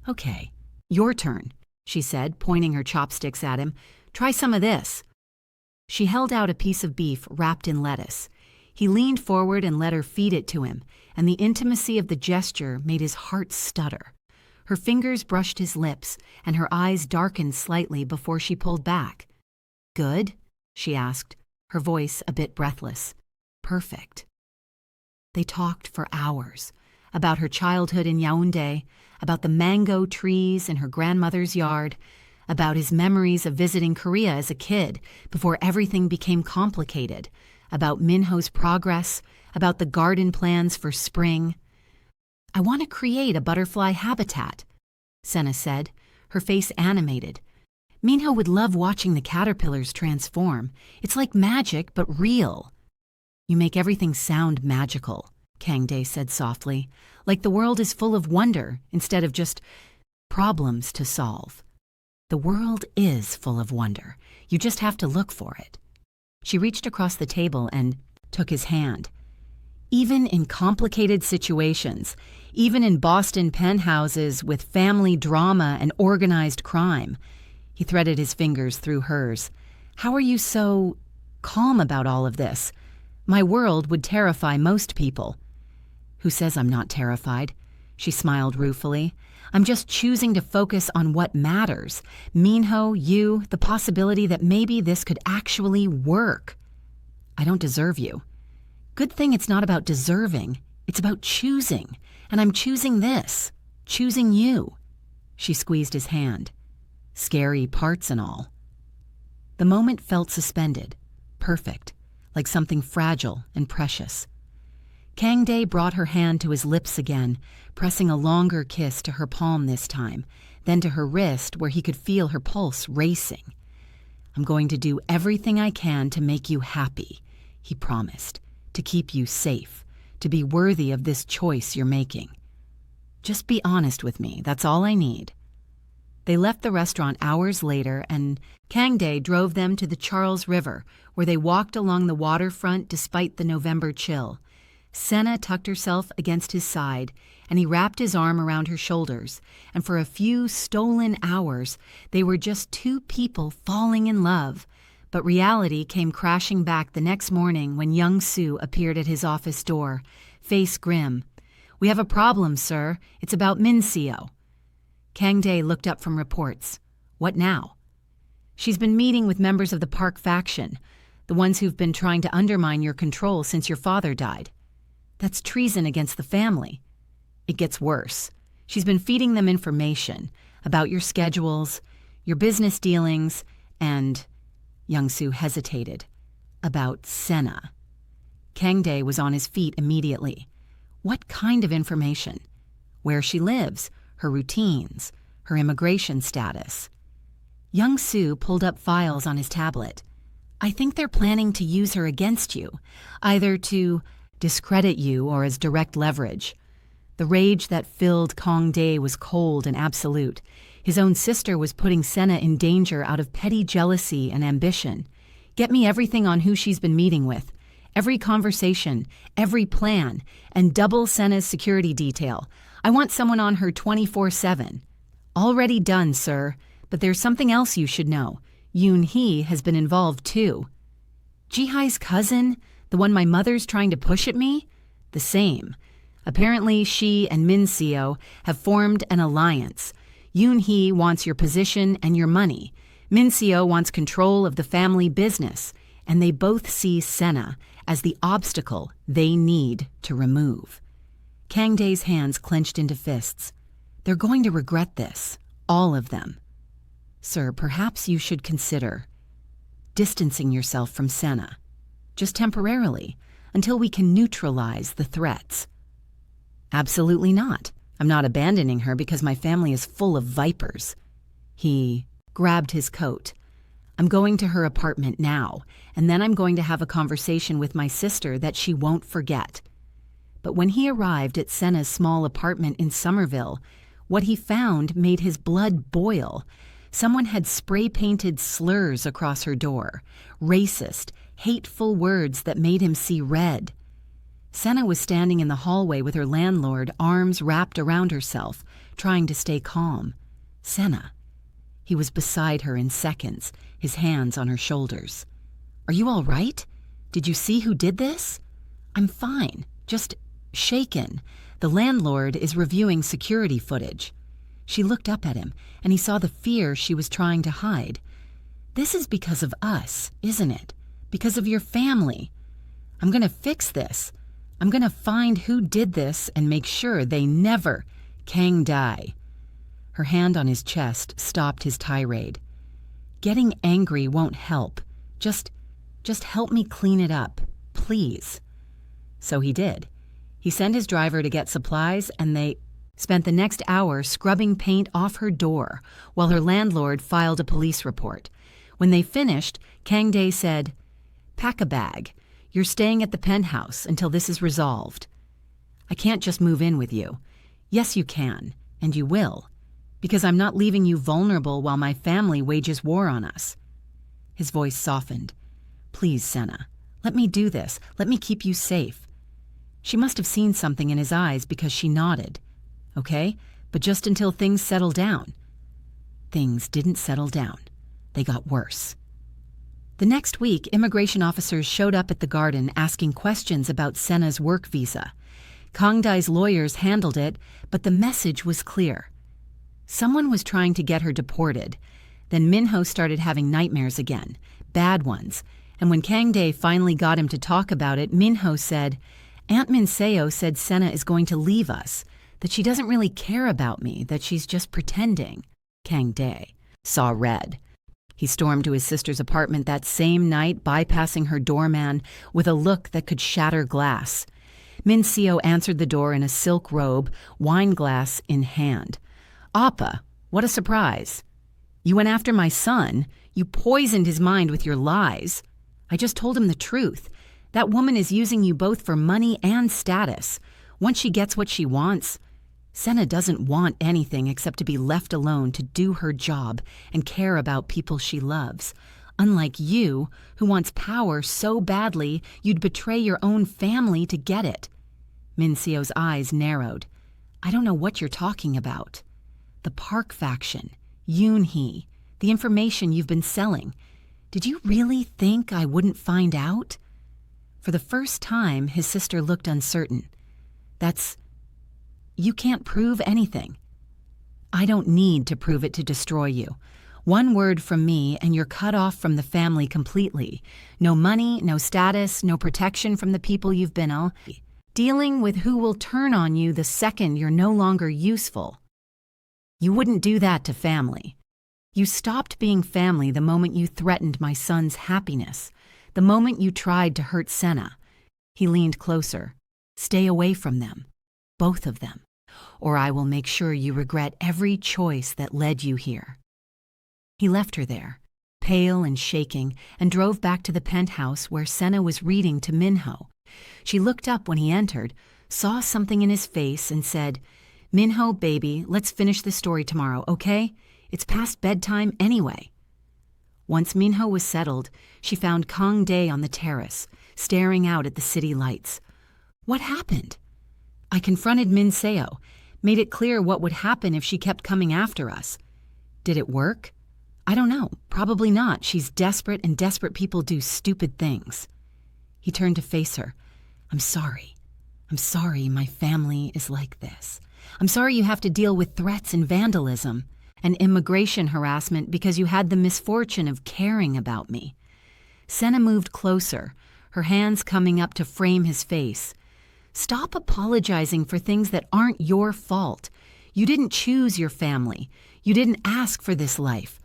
"Okay, your turn," she said, pointing her chopsticks at him. "Try some of this." She held out a piece of beef wrapped in lettuce. He leaned forward and let her feed it to him, and the intimacy of the gesture made his heart stutter. Her fingers brushed his lips, and her eyes darkened slightly before she pulled back. "Good?" she asked, her voice a bit breathless. "Perfect." They talked for hours, about her childhood in Yaoundé, about the mango trees in her grandmother's yard, about his memories of visiting Korea as a kid before everything became complicated, about Minho's progress, about the garden plans for spring. "I want to create a butterfly habitat," Senna said, her face animated. "Minho would love watching the caterpillars transform. It's like magic, but real." "You make everything sound magical," Kang-Dae said softly, "like the world is full of wonder instead of just problems to solve." "The world is full of wonder. You just have to look for it." She reached across the table and took his hand. Even in complicated situations, even in Boston penthouses with family drama and organized crime. He threaded his fingers through hers. How are you so calm about all of this? My world would terrify most people. Who says I'm not terrified? She smiled ruefully. I'm just choosing to focus on what matters. Minho, you, the possibility that maybe this could actually work. I don't deserve you. Good thing it's not about deserving. It's about choosing. And I'm choosing this. Choosing you. She squeezed his hand. Scary parts and all. The moment felt suspended. Perfect. Like something fragile and precious. Kang-Dae brought her hand to his lips again, pressing a longer kiss to her palm this time, then to her wrist where he could feel her pulse racing. I'm going to do everything I can to make you happy, he promised, to keep you safe, to be worthy of this choice you're making. Just be honest with me, that's all I need. They left the restaurant hours later, and Kang-Dae drove them to the Charles River, where they walked along the waterfront despite the November chill. Senna tucked herself against his side, and he wrapped his arm around her shoulders, and for a few stolen hours, they were just two people falling in love. But reality came crashing back the next morning when young Sue appeared at his office door, face grim. We have a problem, sir. It's about Minho. Kang-Dae looked up from reports. What now? She's been meeting with members of the Park faction, the ones who've been trying to undermine your control since your father died. That's treason against the family. It gets worse. She's been feeding them information about your schedules, your business dealings, and, young Sue hesitated, about Senna. Kang-Dae was on his feet immediately. What kind of information? Where she lives, her routines, her immigration status. Young Sue pulled up files on his tablet. I think they're planning to use her against you, either to discredit you or as direct leverage. The rage that filled Kang-Dae was cold and absolute. His own sister was putting Senna in danger out of petty jealousy and ambition. Get me everything on who she's been meeting with. Every conversation, every plan, and double Senna's security detail. I want someone on her 24/7. Already done, sir, but there's something else you should know. Yoon-hee has been involved too. Ji-Hai's cousin? The one my mother's trying to push at me? The same. Apparently, she and Minho have formed an alliance. Yoon-hee wants your position and your money. Minho wants control of the family business, and they both see Senna as the obstacle they need to remove. Kang-Dae's hands clenched into fists. They're going to regret this, all of them. Sir, perhaps you should consider distancing yourself from Senna. Just temporarily, until we can neutralize the threats. Absolutely not. I'm not abandoning her because my family is full of vipers. He grabbed his coat. I'm going to her apartment now, and then I'm going to have a conversation with my sister that she won't forget. But when he arrived at Senna's small apartment in Somerville, what he found made his blood boil. Someone had spray-painted slurs across her door, racist, hateful words that made him see red. Senna was standing in the hallway with her landlord, arms wrapped around herself, trying to stay calm. Senna. He was beside her in seconds, his hands on her shoulders. Are you all right? Did you see who did this? I'm fine, just shaken. The landlord is reviewing security footage. She looked up at him, and he saw the fear she was trying to hide. This is because of us, isn't it? Because of your family. I'm going to fix this. I'm going to find who did this and make sure they never Kang-Dae. Her hand on his chest stopped his tirade. Getting angry won't help. Just help me clean it up, please. So he did. He sent his driver to get supplies, and they spent the next hour scrubbing paint off her door while her landlord filed a police report. When they finished, Kang-Dae said, "Pack a bag. You're staying at the penthouse until this is resolved. I can't just move in with you. Yes, you can, and you will, because I'm not leaving you vulnerable while my family wages war on us." His voice softened. "Please, Senna, let me do this. Let me keep you safe." She must have seen something in his eyes because she nodded. Okay, but just until things settled down. Things didn't settle down. They got worse. The next week, immigration officers showed up at the garden asking questions about Senna's work visa. Kang-Dae's lawyers handled it, but the message was clear. Someone was trying to get her deported. Then Minho started having nightmares again, bad ones, and when Kang-Dae finally got him to talk about it, Minho said, "Aunt Minseo said Senna is going to leave us, that she doesn't really care about me, that she's just pretending." Kang-Dae saw red. He stormed to his sister's apartment that same night, bypassing her doorman with a look that could shatter glass. Minseo answered the door in a silk robe, wine glass in hand. "Appa, what a surprise. You went after my son. You poisoned his mind with your lies. I just told him the truth. That woman is using you both for money and status. Once she gets what she wants, Senna doesn't want anything except to be left alone to do her job and care about people she loves. Unlike you, who wants power so badly you'd betray your own family to get it." Minseo's eyes narrowed. "I don't know what you're talking about." "The Park faction, Yoon-hee, the information you've been selling. Did you really think I wouldn't find out?" For the first time, his sister looked uncertain. You can't prove anything." "I don't need to prove it to destroy you. One word from me and you're cut off from the family completely. No money, no status, no protection from the people you've been dealing with who will turn on you the second you're no longer useful. You wouldn't do that to family. You stopped being family the moment you threatened my son's happiness, the moment you tried to hurt Senna." He leaned closer. "Stay away from them. Both of them, or I will make sure you regret every choice that led you here." He left her there, pale and shaking, and drove back to the penthouse where Senna was reading to Minho. She looked up when he entered, saw something in his face, and said, "Minho, baby, let's finish the story tomorrow, okay? It's past bedtime anyway." Once Minho was settled, she found Kang-Dae on the terrace, staring out at the city lights. "What happened?" "I confronted Minseo, made it clear what would happen if she kept coming after us." "Did it work?" "I don't know. Probably not. She's desperate, and desperate people do stupid things." He turned to face her. I'm sorry. I'm sorry my family is like this. I'm sorry you have to deal with threats and vandalism and immigration harassment because you had the misfortune of caring about me." Senna moved closer, her hands coming up to frame his face. "Stop apologizing for things that aren't your fault. You didn't choose your family. You didn't ask for this life.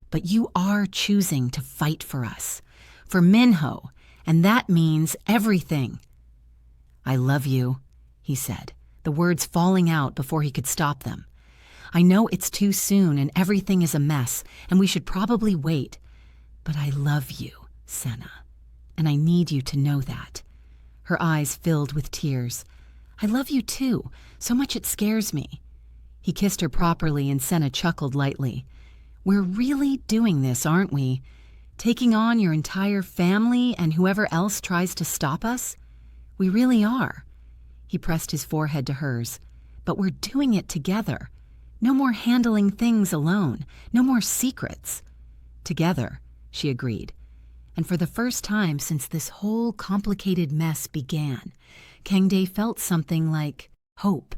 But you are choosing to fight for us, for Minho, and that means everything." "I love you," he said, the words falling out before he could stop them. "I know it's too soon and everything is a mess, and we should probably wait. But I love you, Senna, and I need you to know that." Her eyes filled with tears. "I love you too, so much it scares me." He kissed her properly and Senna chuckled lightly. "We're really doing this, aren't we? Taking on your entire family and whoever else tries to stop us? We really are." He pressed his forehead to hers. "But we're doing it together. No more handling things alone. No more secrets." "Together," she agreed. And for the first time since this whole complicated mess began, Kang-Dae felt something like hope.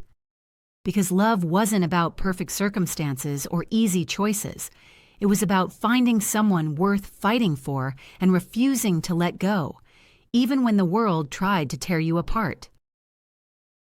Because love wasn't about perfect circumstances or easy choices. It was about finding someone worth fighting for and refusing to let go, even when the world tried to tear you apart.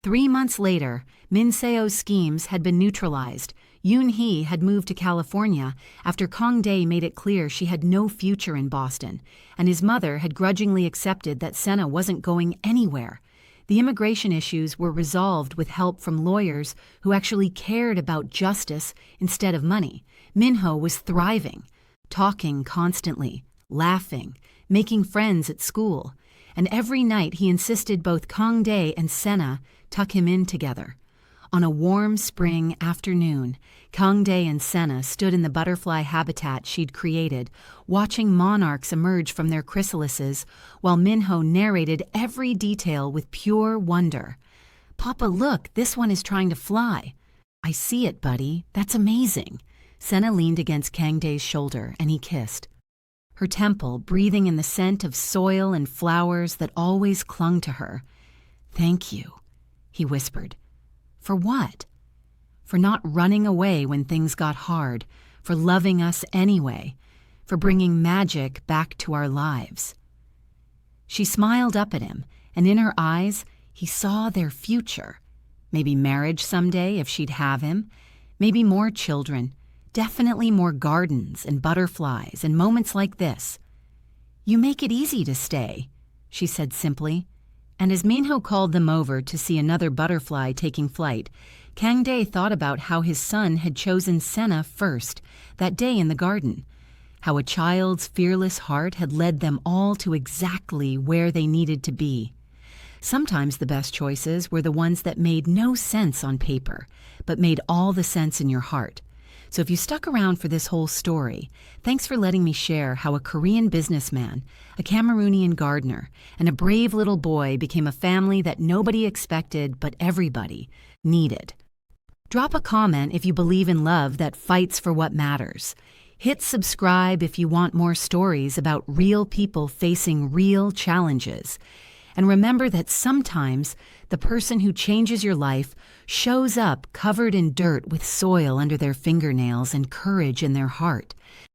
3 months later, Minseo's schemes had been neutralized. Yoon-hee had moved to California after Kang-Dae made it clear she had no future in Boston, and his mother had grudgingly accepted that Senna wasn't going anywhere. The immigration issues were resolved with help from lawyers who actually cared about justice instead of money. Minho was thriving, talking constantly, laughing, making friends at school, and every night he insisted both Kang-Dae and Senna tuck him in together. On a warm spring afternoon, Kang-Dae and Senna stood in the butterfly habitat she'd created, watching monarchs emerge from their chrysalises, while Minho narrated every detail with pure wonder. "Papa, look, this one is trying to fly." "I see it, buddy. That's amazing." Senna leaned against Kang-Dae's shoulder, and he kissed her temple, breathing in the scent of soil and flowers that always clung to her. "Thank you," he whispered. "For what?" "For not running away when things got hard, for loving us anyway, for bringing magic back to our lives." She smiled up at him, and in her eyes, he saw their future. Maybe marriage someday if she'd have him, maybe more children, definitely more gardens and butterflies and moments like this. "You make it easy to stay," she said simply. And as Minho called them over to see another butterfly taking flight, Kang-Dae thought about how his son had chosen Senna first, that day in the garden, how a child's fearless heart had led them all to exactly where they needed to be. Sometimes the best choices were the ones that made no sense on paper, but made all the sense in your heart. So if you stuck around for this whole story, thanks for letting me share how a Korean businessman, a Cameroonian gardener, and a brave little boy became a family that nobody expected but everybody needed. Drop a comment if you believe in love that fights for what matters. Hit subscribe if you want more stories about real people facing real challenges. And remember that sometimes the person who changes your life shows up covered in dirt with soil under their fingernails and courage in their heart.